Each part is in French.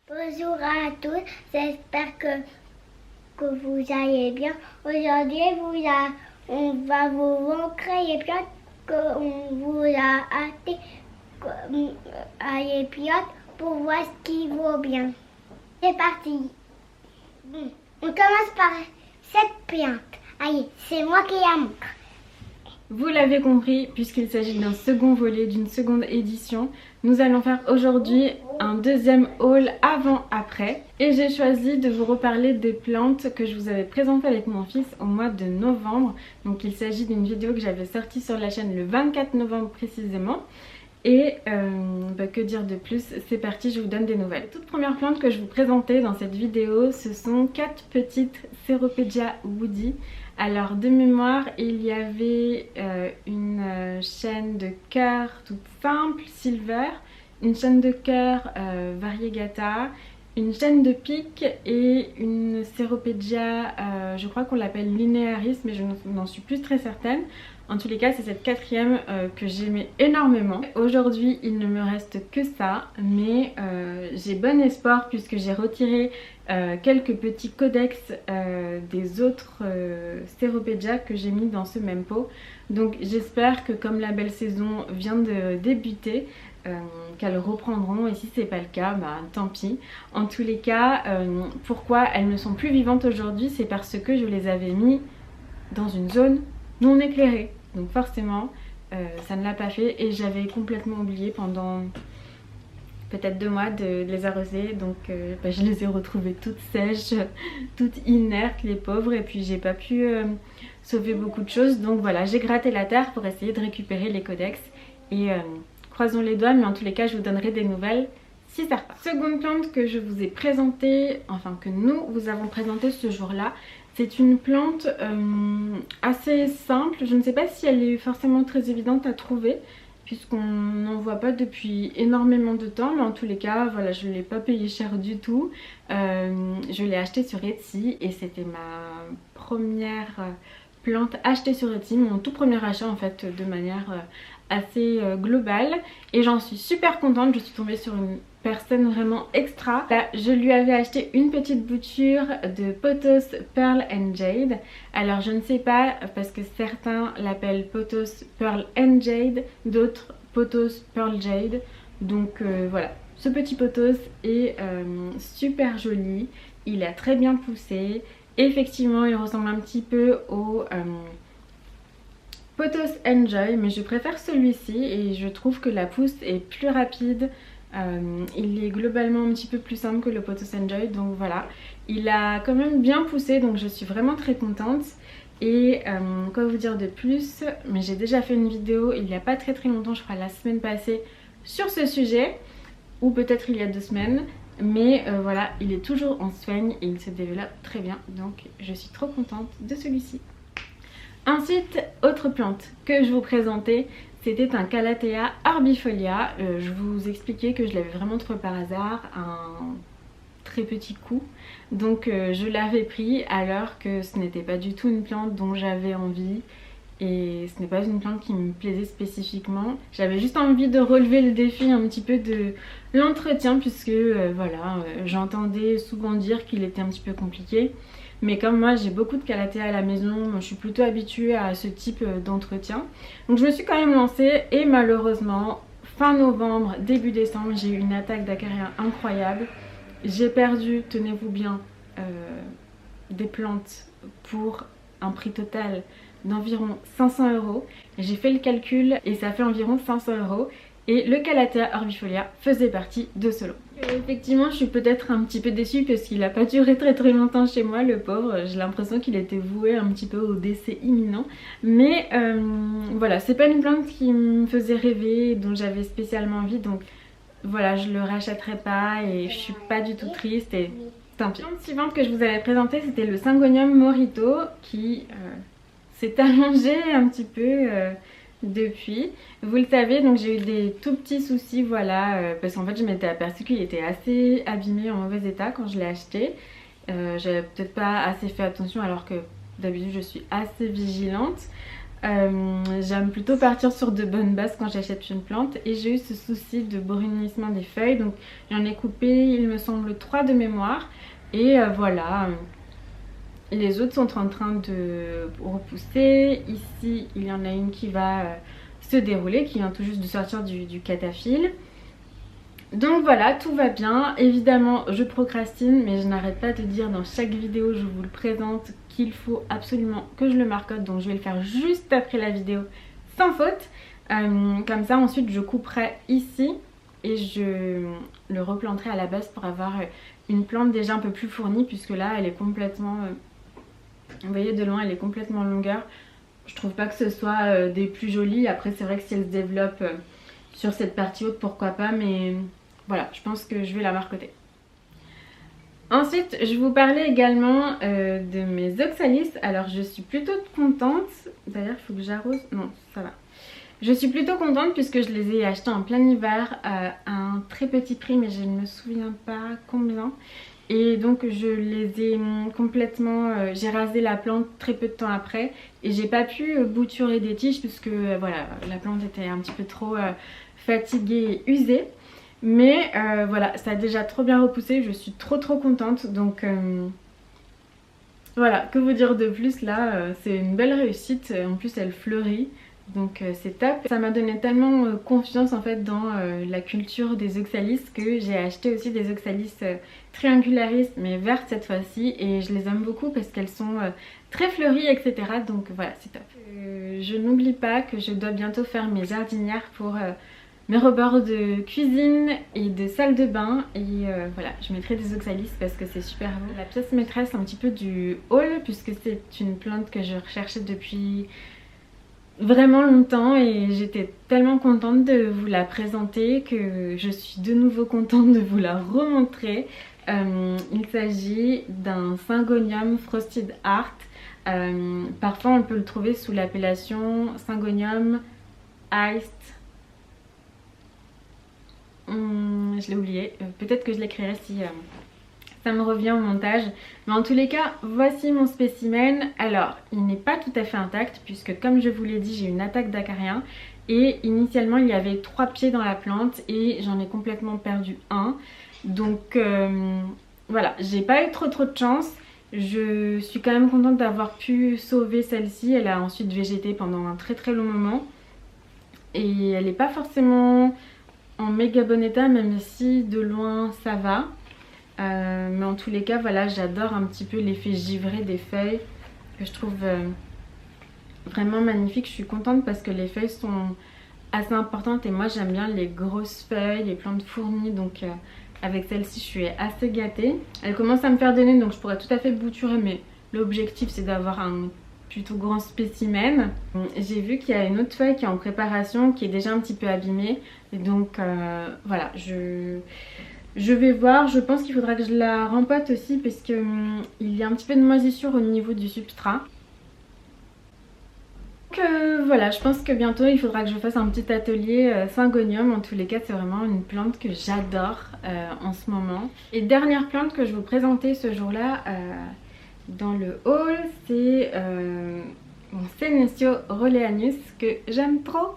Bonjour à tous, j'espère que vous allez bien. Aujourd'hui, on va vous montrer les plantes qu'on vous a achetées à les plantes pour voir ce qui vaut bien. C'est parti. On commence par cette plante. Allez, c'est moi qui la montre. Vous l'avez compris, puisqu'il s'agit d'un second volet, d'une seconde édition, nous allons faire aujourd'hui un deuxième haul avant-après. Et j'ai choisi de vous reparler des plantes que je vous avais présentées avec mon fils au mois de novembre. Donc il s'agit d'une vidéo que j'avais sortie sur la chaîne le 24 novembre précisément. Et que dire de plus, c'est parti, je vous donne des nouvelles. La toute première plante que je vous présentais dans cette vidéo, ce sont 4 petites Ceropegia woody. Alors de mémoire, il y avait une chaîne de cœur toute simple, silver, une chaîne de cœur variegata, une chaîne de pique et une Ceropegia, je crois qu'on l'appelle linearis, mais je n'en suis plus très certaine. En tous les cas, c'est cette quatrième que j'aimais énormément. Aujourd'hui, il ne me reste que ça, mais j'ai bon espoir puisque j'ai retiré quelques petits codex des autres Ceropegia que j'ai mis dans ce même pot. Donc j'espère que comme la belle saison vient de débuter, qu'elles reprendront, et si c'est pas le cas, bah tant pis. En tous les cas, pourquoi elles ne sont plus vivantes aujourd'hui, c'est parce que je les avais mis dans une zone non éclairée. Donc forcément, ça ne l'a pas fait et j'avais complètement oublié pendant peut-être 2 mois de les arroser. Donc je les ai retrouvées toutes sèches, toutes inertes, les pauvres, et puis j'ai pas pu sauver beaucoup de choses. Donc voilà, j'ai gratté la terre pour essayer de récupérer les codex et croisons les doigts, mais en tous les cas je vous donnerai des nouvelles si ça repart. Seconde plante que je vous ai présentée, enfin que nous vous avons présentée ce jour-là, c'est une plante assez simple. Je ne sais pas si elle est forcément très évidente à trouver puisqu'on n'en voit pas depuis énormément de temps, mais en tous les cas voilà, je ne l'ai pas payé cher du tout. Je l'ai acheté sur Etsy et c'était ma première plante achetée sur Etsy, mon tout premier achat en fait de manière assez globale, et j'en suis super contente. Je suis tombée sur une personne vraiment extra. Là, je lui avais acheté une petite bouture de Pothos Pearl and Jade. Alors je ne sais pas parce que certains l'appellent Pothos Pearl and Jade, d'autres Pothos Pearl Jade. Donc voilà, ce petit pothos est super joli, il a très bien poussé. Effectivement, il ressemble un petit peu au Pothos Enjoy, mais je préfère celui-ci et je trouve que la pousse est plus rapide. Il est globalement un petit peu plus simple que le Pothos Enjoy, donc voilà. Il a quand même bien poussé, donc je suis vraiment très contente. Et quoi vous dire de plus, mais j'ai déjà fait une vidéo il n'y a pas très longtemps, je crois la semaine passée, sur ce sujet, ou peut-être il y a 2 semaines. Mais voilà, il est toujours en soigne et il se développe très bien, donc je suis trop contente de celui-ci. Ensuite, autre plante que je vous présentais, c'était un Calathea arbifolia. Je vous expliquais que je l'avais vraiment trouvé par hasard, un très petit coup. Donc je l'avais pris alors que ce n'était pas du tout une plante dont j'avais envie. Et ce n'est pas une plante qui me plaisait spécifiquement. J'avais juste envie de relever le défi un petit peu de l'entretien puisque voilà, j'entendais souvent dire qu'il était un petit peu compliqué. Mais comme moi j'ai beaucoup de Calathea à la maison, je suis plutôt habituée à ce type d'entretien. Donc je me suis quand même lancée et malheureusement fin novembre, début décembre, j'ai eu une attaque d'acariens incroyable. J'ai perdu, tenez-vous bien, des plantes pour un prix total d'environ 500 €. J'ai fait le calcul et ça fait environ 500 € et le Calathea arbifolia faisait partie de ce lot. Effectivement, je suis peut-être un petit peu déçue parce qu'il n'a pas duré très longtemps chez moi, le pauvre. J'ai l'impression qu'il était voué un petit peu au décès imminent. Mais voilà, c'est pas une plante qui me faisait rêver, dont j'avais spécialement envie, donc voilà, je le rachèterai pas et je suis pas du tout triste et tant pis. La plante suivante que je vous avais présentée, c'était le Syngonium morito qui s'est allongé un petit peu depuis. Vous le savez, donc j'ai eu des tout petits soucis, voilà, parce qu'en fait je m'étais aperçue qu'il était assez abîmé, en mauvais état quand je l'ai acheté. J'avais peut-être pas assez fait attention alors que d'habitude je suis assez vigilante. J'aime plutôt partir sur de bonnes bases quand j'achète une plante et j'ai eu ce souci de brunissement des feuilles, donc j'en ai coupé il me semble 3 de mémoire et voilà. Les autres sont en train de repousser. Ici il y en a une qui va se dérouler, qui vient tout juste de sortir du cataphylle. Donc voilà, tout va bien. Évidemment je procrastine, mais je n'arrête pas de dire dans chaque vidéo, je vous le présente, qu'il faut absolument que je le marcotte. Donc je vais le faire juste après la vidéo sans faute. Comme ça ensuite je couperai ici et je le replanterai à la base pour avoir une plante déjà un peu plus fournie, puisque là elle est complètement... vous voyez de loin elle est complètement en longueur. Je trouve pas que ce soit des plus jolies. Après c'est vrai que si elle se développe sur cette partie haute pourquoi pas, mais voilà, je pense que je vais la marcotter. Ensuite je vais vous parler également de mes oxalis. Alors je suis plutôt contente. D'ailleurs il faut que j'arrose. Non ça va. Je suis plutôt contente puisque je les ai achetés en plein hiver à un très petit prix, mais je ne me souviens pas combien. Et donc je les ai complètement... j'ai rasé la plante très peu de temps après et j'ai pas pu bouturer des tiges puisque voilà, la plante était un petit peu trop fatiguée et usée. Mais voilà, ça a déjà trop bien repoussé, je suis trop contente. Donc voilà, que vous dire de plus là, c'est une belle réussite. En plus elle fleurit. Donc c'est top. Ça m'a donné tellement confiance en fait dans la culture des oxalis que j'ai acheté aussi des oxalis triangularis mais vertes cette fois-ci, et je les aime beaucoup parce qu'elles sont très fleuries etc. Donc voilà, c'est top. Je n'oublie pas que je dois bientôt faire mes jardinières pour mes rebords de cuisine et de salle de bain, et voilà, je mettrai des oxalis parce que c'est super beau. La pièce maîtresse un petit peu du haul, puisque c'est une plante que je recherchais depuis vraiment longtemps et j'étais tellement contente de vous la présenter que je suis de nouveau contente de vous la remontrer. Il s'agit d'un Syngonium Frosted Heart. Parfois on peut le trouver sous l'appellation Syngonium Iced. Je l'ai oublié, peut-être que je l'écrirai si ça me revient au montage. Mais en tous les cas, voici mon spécimen. Alors, il n'est pas tout à fait intact puisque comme je vous l'ai dit, j'ai une attaque d'acarien. Et initialement, il y avait 3 pieds dans la plante et j'en ai complètement perdu un. Donc voilà, j'ai pas eu trop de chance. Je suis quand même contente d'avoir pu sauver celle-ci. Elle a ensuite végété pendant un très long moment. Et elle n'est pas forcément en méga bon état, même si de loin ça va. Mais en tous les cas voilà, j'adore un petit peu l'effet givré des feuilles que je trouve vraiment magnifique. Je suis contente parce que les feuilles sont assez importantes et moi j'aime bien les grosses feuilles, les plantes fournies, donc avec celle-ci je suis assez gâtée. Elle commence à me faire des nez donc je pourrais tout à fait bouturer, mais l'objectif c'est d'avoir un plutôt grand spécimen. J'ai vu qu'il y a une autre feuille qui est en préparation, qui est déjà un petit peu abîmée, et donc voilà, je vais voir. Je pense qu'il faudra que je la rempote aussi parce que il y a un petit peu de moisissure au niveau du substrat. Donc voilà, je pense que bientôt il faudra que je fasse un petit atelier Syngonium. En tous les cas c'est vraiment une plante que j'adore en ce moment. Et dernière plante que je vais vous présenter ce jour-là dans le haul, c'est mon Senecio Rolleanus que j'aime trop.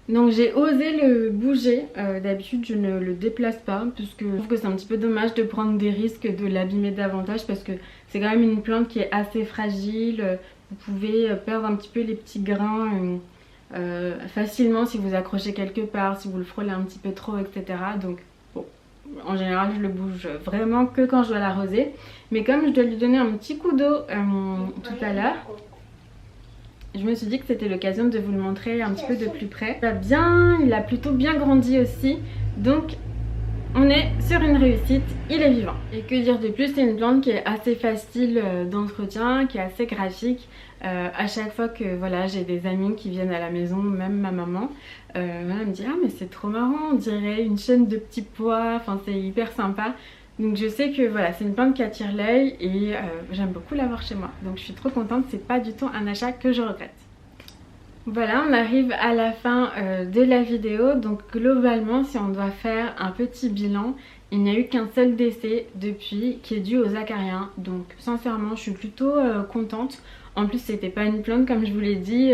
Donc j'ai osé le bouger. D'habitude je ne le déplace pas puisque je trouve que c'est un petit peu dommage de prendre des risques de l'abîmer davantage, parce que c'est quand même une plante qui est assez fragile. Vous pouvez perdre un petit peu les petits grains facilement si vous accrochez quelque part, si vous le frôlez un petit peu trop etc. Donc bon, en général je le bouge vraiment que quand je dois l'arroser. Mais comme je dois lui donner un petit coup d'eau tout à l'heure, je me suis dit que c'était l'occasion de vous le montrer un petit peu de plus près. Il a plutôt bien grandi aussi, donc on est sur une réussite, il est vivant. Et que dire de plus, c'est une plante qui est assez facile d'entretien, qui est assez graphique. À chaque fois que voilà, j'ai des amis qui viennent à la maison, même ma maman, elle me dit « Ah mais c'est trop marrant, on dirait une chaîne de petits pois », enfin c'est hyper sympa. Donc je sais que voilà, c'est une plante qui attire l'œil et j'aime beaucoup l'avoir chez moi. Donc je suis trop contente, c'est pas du tout un achat que je regrette. Voilà, on arrive à la fin de la vidéo. Donc globalement, si on doit faire un petit bilan, il n'y a eu qu'un seul décès depuis, qui est dû aux acariens. Donc sincèrement, je suis plutôt contente. En plus, c'était pas une plante, comme je vous l'ai dit,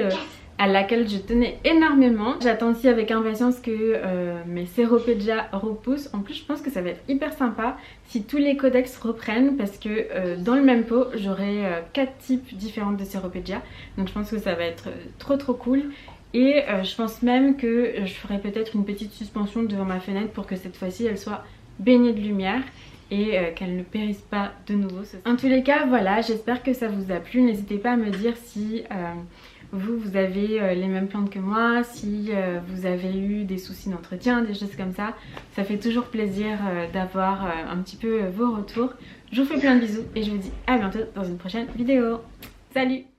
à laquelle je tenais énormément. J'attends aussi avec impatience que mes Seropédia repoussent. En plus je pense que ça va être hyper sympa si tous les codex reprennent parce que dans le même pot j'aurai 4 types différents de Seropédia. Donc je pense que ça va être trop cool. Et je pense même que je ferai peut-être une petite suspension devant ma fenêtre pour que cette fois-ci elle soit baignée de lumière et qu'elle ne périsse pas de nouveau. En tous les cas, voilà, j'espère que ça vous a plu. N'hésitez pas à me dire si vous avez les mêmes plantes que moi, si vous avez eu des soucis d'entretien, des choses comme ça. Ça fait toujours plaisir d'avoir un petit peu vos retours. Je vous fais plein de bisous et je vous dis à bientôt dans une prochaine vidéo. Salut!